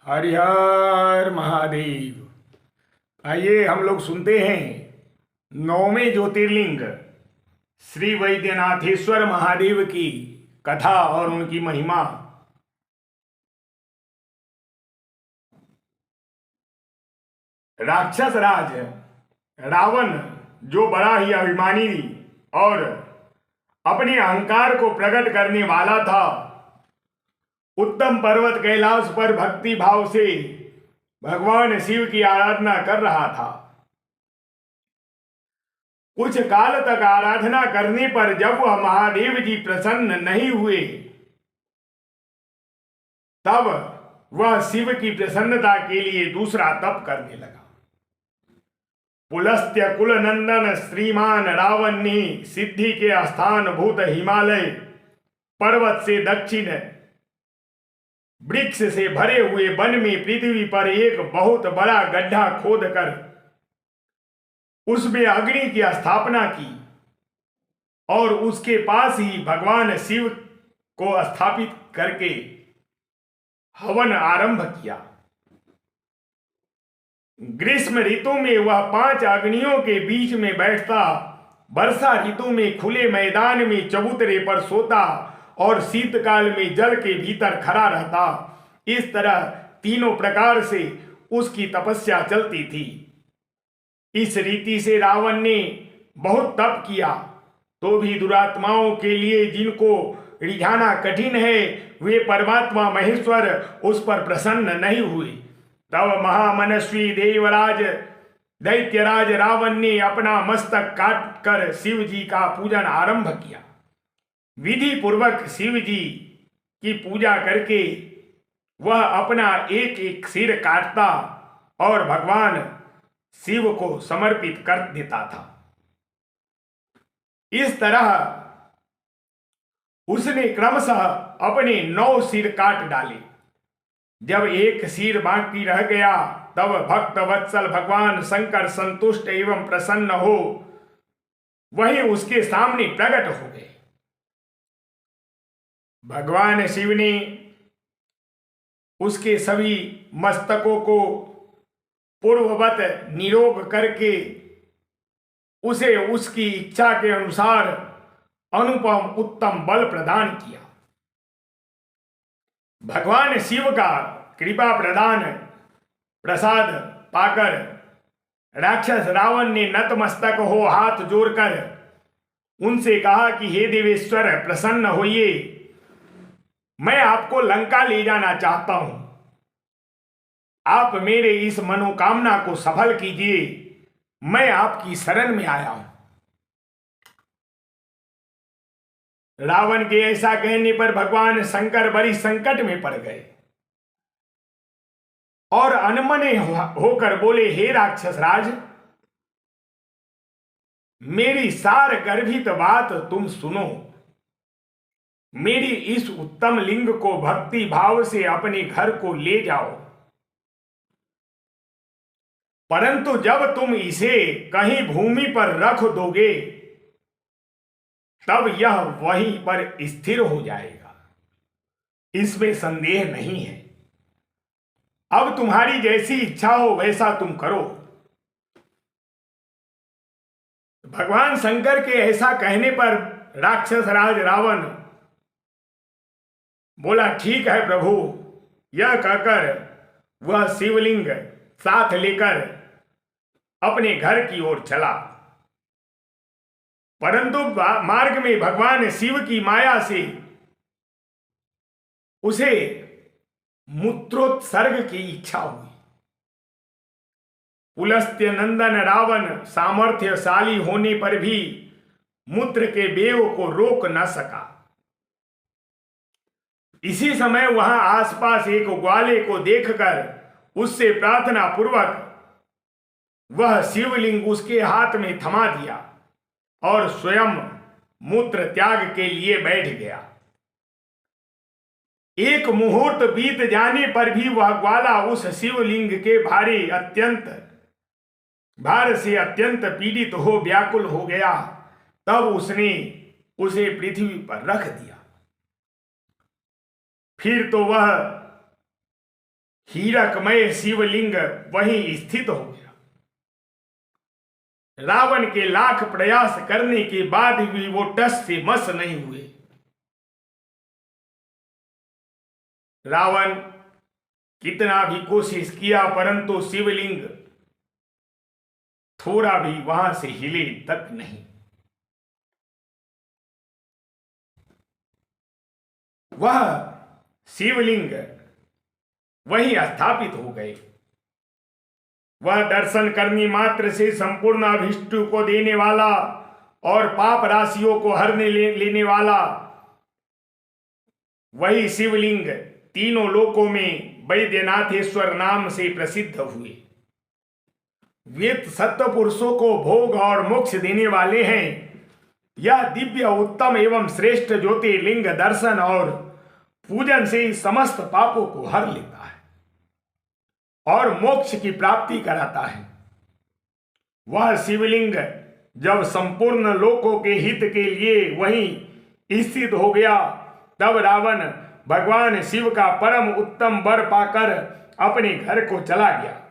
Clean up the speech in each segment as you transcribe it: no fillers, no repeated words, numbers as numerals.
हरिहर महादेव। आइए हम लोग सुनते हैं नौवें ज्योतिर्लिंग श्री वैद्यनाथेश्वर महादेव की कथा और उनकी महिमा। राक्षस राज रावण, जो बड़ा ही अभिमानी और अपने अहंकार को प्रकट करने वाला था, उत्तम पर्वत कैलाश पर भक्ति भाव से भगवान शिव की आराधना कर रहा था। कुछ काल तक आराधना करने पर जब वह महादेव जी प्रसन्न नहीं हुए, तब वह शिव की प्रसन्नता के लिए दूसरा तप करने लगा। पुलस्त्य कुल नंदन श्रीमान रावण ने सिद्धि के स्थान भूत हिमालय पर्वत से दक्षिण वृक्ष से भरे हुए वन में पृथ्वी पर एक बहुत बड़ा गड्ढा खोदकर उसमें अग्नि की स्थापना की और उसके पास ही भगवान शिव को स्थापित करके हवन आरंभ किया। ग्रीष्म ऋतु में वह 5 अग्नियों के बीच में बैठता, वर्षा ऋतु में खुले मैदान में चबूतरे पर सोता और शीतकाल में जल के भीतर खड़ा रहता। इस तरह तीनों प्रकार से उसकी तपस्या चलती थी। इस रीति से रावण ने बहुत तप किया, तो भी दुरात्माओं के लिए जिनको रिझाना कठिन है, वे परमात्मा महेश्वर उस पर प्रसन्न नहीं हुए। तब महामनस्वी देवराज दैत्यराज रावण ने अपना मस्तक काट कर शिव जी का पूजन आरंभ किया। विधि पूर्वक शिव जी की पूजा करके वह अपना एक एक सिर काटता और भगवान शिव को समर्पित कर देता था। इस तरह उसने क्रमशः अपने 9 सिर काट डाले। जब एक सिर बाकी रह गया, तब भक्त वत्सल भगवान शंकर संतुष्ट एवं प्रसन्न हो वही उसके सामने प्रकट हो गए। भगवान शिव ने उसके सभी मस्तकों को पूर्ववत निरोग करके उसे उसकी इच्छा के अनुसार अनुपम उत्तम बल प्रदान किया। भगवान शिव का कृपा प्रदान प्रसाद पाकर राक्षस रावण ने नतमस्तक हो हाथ जोड़कर उनसे कहा कि हे देवेश्वर, प्रसन्न होइए, मैं आपको लंका ले जाना चाहता हूं। आप मेरे इस मनोकामना को सफल कीजिए, मैं आपकी शरण में आया हूं। रावण के ऐसा कहने पर भगवान शंकर बड़ी संकट में पड़ गए और अनमने होकर बोले, हे राक्षस राज, मेरी सार गर्भित बात तुम सुनो। मेरी इस उत्तम लिंग को भक्ति भाव से अपने घर को ले जाओ, परंतु जब तुम इसे कहीं भूमि पर रख दोगे, तब यह वहीं पर स्थिर हो जाएगा, इसमें संदेह नहीं है। अब तुम्हारी जैसी इच्छा हो वैसा तुम करो। भगवान शंकर के ऐसा कहने पर राक्षस राज रावण बोला, ठीक है प्रभु। यह कहकर वह शिवलिंग साथ लेकर अपने घर की ओर चला, परंतु मार्ग में भगवान शिव की माया से उसे मूत्रोत्सर्ग की इच्छा हुई। पुलस्त्य नंदन रावण सामर्थ्यशाली होने पर भी मूत्र के वेग को रोक न सका। इसी समय वहां आसपास एक ग्वाले को देखकर उससे प्रार्थना पूर्वक वह शिवलिंग उसके हाथ में थमा दिया और स्वयं मूत्र त्याग के लिए बैठ गया। एक मुहूर्त बीत जाने पर भी वह ग्वाला उस शिवलिंग के भार से अत्यंत पीड़ित हो व्याकुल हो गया। तब उसने उसे पृथ्वी पर रख दिया। फिर तो वह हीरकमय शिवलिंग वहीं स्थित हो गया। रावण के लाख प्रयास करने के बाद भी वो टस से मस नहीं हुए। रावण कितना भी कोशिश किया परंतु शिवलिंग थोड़ा भी वहां से हिले तक नहीं। वह शिवलिंग वहीं स्थापित हो गए। वह दर्शन करने मात्र से संपूर्ण अभिष्ट को देने वाला और पाप राशियों को हरने लेने वाला वही शिवलिंग तीनों लोकों में वैद्यनाथेश्वर नाम से प्रसिद्ध हुए। वे सत्य पुरुषों को भोग और मोक्ष देने वाले हैं। यह दिव्य उत्तम एवं श्रेष्ठ ज्योतिर्लिंग दर्शन और पूजन से समस्त पापों को हर लेता है और मोक्ष की प्राप्ति कराता है। वह शिवलिंग जब संपूर्ण लोकों के हित के लिए वहीं स्थित हो गया तब रावण भगवान शिव का परम उत्तम वर पाकर अपने घर को चला गया।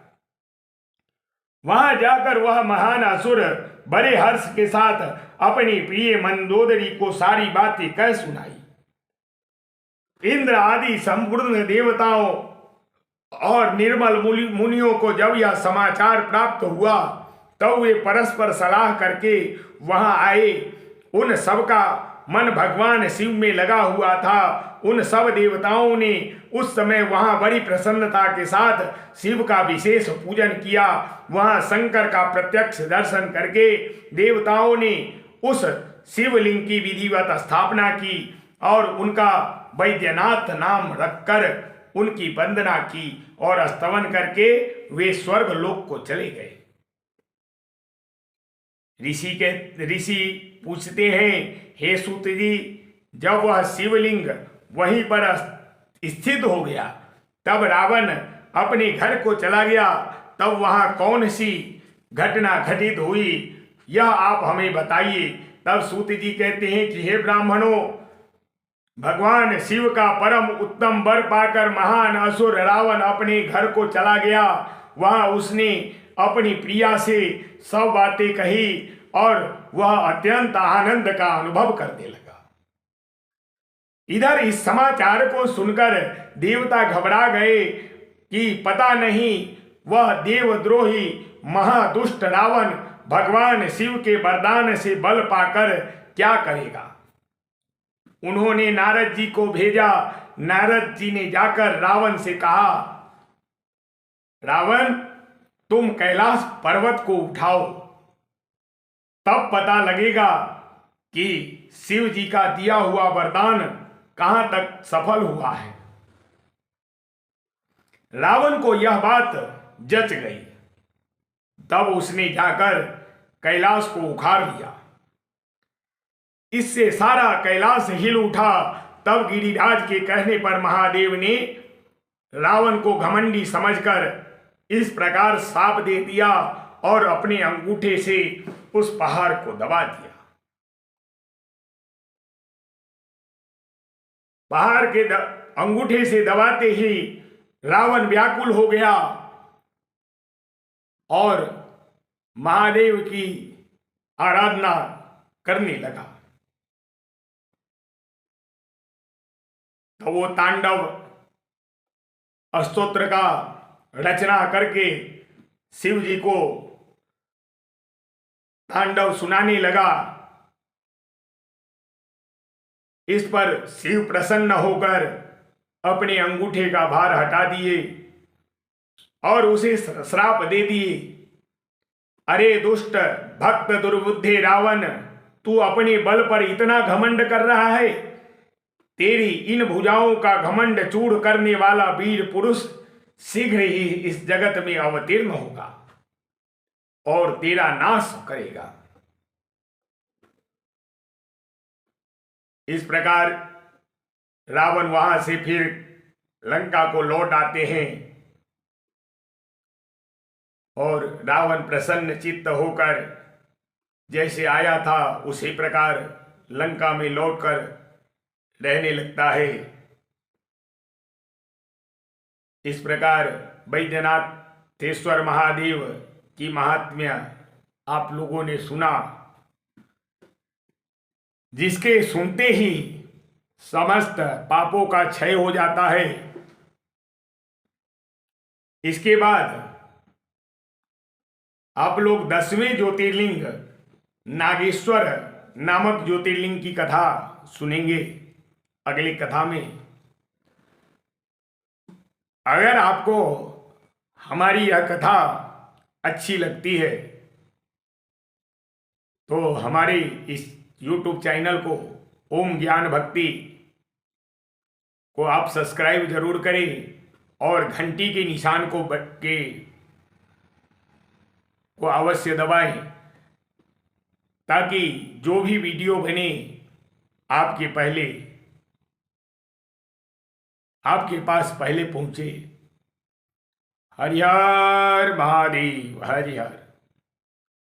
वहां जाकर वह महान असुर बड़े हर्ष के साथ अपनी प्रिय मंदोदरी को सारी बातें कह सुनाई। इंद्र आदि संपूर्ण देवताओं और निर्मल मुनियों को जब यह समाचार प्राप्त हुआ तब वे परस्पर सलाह करके वहां आए। उन सबका मन भगवान शिव में लगा हुआ था। उन सब देवताओं ने उस समय वहां बड़ी प्रसन्नता के साथ शिव का विशेष पूजन किया। वहां शंकर का प्रत्यक्ष दर्शन करके देवताओं ने उस शिवलिंग की विधिवत स्थापना की और उनका वैद्यनाथ नाम रखकर उनकी वंदना की और स्तवन करके वे स्वर्ग लोक को चले गए। ऋषि पूछते हैं, हे सूत जी, जब वह शिवलिंग वहीं पर स्थित हो गया तब रावण अपने घर को चला गया, तब वहां कौन सी घटना घटित हुई यह आप हमें बताइए। तब सूत जी कहते हैं कि हे ब्राह्मणों, भगवान शिव का परम उत्तम वर पाकर महान असुर रावण अपने घर को चला गया। वहां उसने अपनी प्रिया से सब बातें कही और वह अत्यंत आनंद का अनुभव करने लगा। इधर इस समाचार को सुनकर देवता घबरा गए कि पता नहीं वह देवद्रोही महादुष्ट रावण भगवान शिव के वरदान से बल पाकर क्या करेगा। उन्होंने नारद जी को भेजा। नारद जी ने जाकर रावण से कहा, रावण, तुम कैलाश पर्वत को उठाओ, तब पता लगेगा कि शिव जी का दिया हुआ वरदान कहां तक सफल हुआ है। रावण को यह बात जच गई। तब उसने जाकर कैलाश को उखाड़ लिया। इससे सारा कैलाश हिल उठा। तब गिरिराज के कहने पर महादेव ने रावण को घमंडी समझकर इस प्रकार शाप दे दिया और अपने अंगूठे से उस पहाड़ को दबा दिया। पहाड़ के अंगूठे से दबाते ही रावण व्याकुल हो गया और महादेव की आराधना करने लगा। तो वो तांडव स्तोत्र का रचना करके शिव जी को तांडव सुनाने लगा। इस पर शिव प्रसन्न होकर अपने अंगूठे का भार हटा दिए और उसे श्राप दे दिए। अरे दुष्ट भक्त दुर्बुद्धे रावण, तू अपने बल पर इतना घमंड कर रहा है। तेरी इन भुजाओं का घमंड चूर करने वाला वीर पुरुष शीघ्र ही इस जगत में अवतीर्ण होगा और तेरा नाश करेगा। इस प्रकार रावण वहां से फिर लंका को लौट आते हैं और रावण प्रसन्न चित्त होकर जैसे आया था उसी प्रकार लंका में लौटकर रहने लगता है। इस प्रकार वैद्यनाथेश्वर महादेव की महात्म्य आप लोगों ने सुना, जिसके सुनते ही समस्त पापों का क्षय हो जाता है। इसके बाद आप लोग 10वें ज्योतिर्लिंग नागेश्वर नामक ज्योतिर्लिंग की कथा सुनेंगे अगली कथा में। अगर आपको हमारी यह कथा अच्छी लगती है तो हमारे इस YouTube चैनल को ओम ज्ञान भक्ति को आप सब्सक्राइब जरूर करें और घंटी के निशान को अवश्य दबाएं, ताकि जो भी वीडियो बने आपके पास पहले पहुंचे। हरि हर महादेव, हरि हर।